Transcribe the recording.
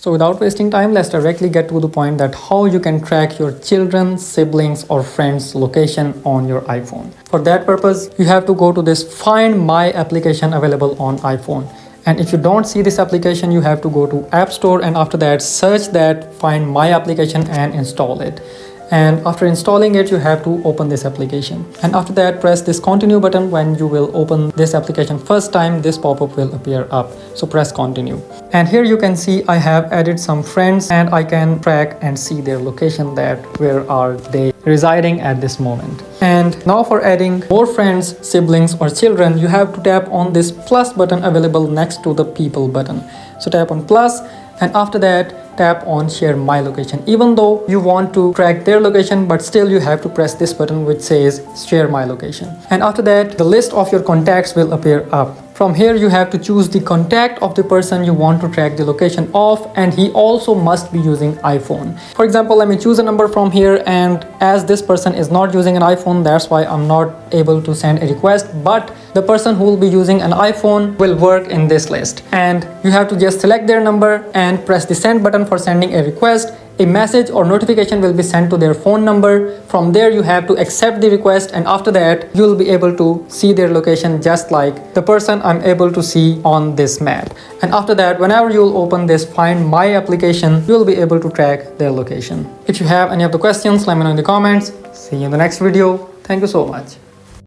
So without wasting time, let's directly get to the point that how you can track your children, siblings or friends location on your iPhone. For that purpose, you have to go to this Find My application available on iPhone. And if you don't see this application, you have to go to App Store and after that search that Find My application and install it. And after installing it, you have to open this application. And after that, press this continue button. When you will open this application first time, this pop-up will appear up. So press continue. And here you can see I have added some friends and I can track and see their location, that where are they residing at this moment. And now for adding more friends, siblings or children, you have to tap on this plus button available next to the people button. So tap on plus and after that tap on share my location. Even though you want to track their location, but still you have to press this button which says share my location. And after that, the list of your contacts will appear up. From here, you have to choose the contact of the person you want to track the location of, and he also must be using iPhone. For example, let me choose a number from here, and as this person is not using an iPhone, that's why I'm not able to send a request, but the person who will be using an iPhone will work in this list. And you have to just select their number and press the send button for sending a request. A message or notification will be sent to their phone number. From there, you have to accept the request, and after that, you'll be able to see their location just like the person I'm able to see on this map. And after that, whenever you'll open this Find My application, you'll be able to track their location. If you have any of the questions, let me know in the comments. See you in the next video. Thank you so much.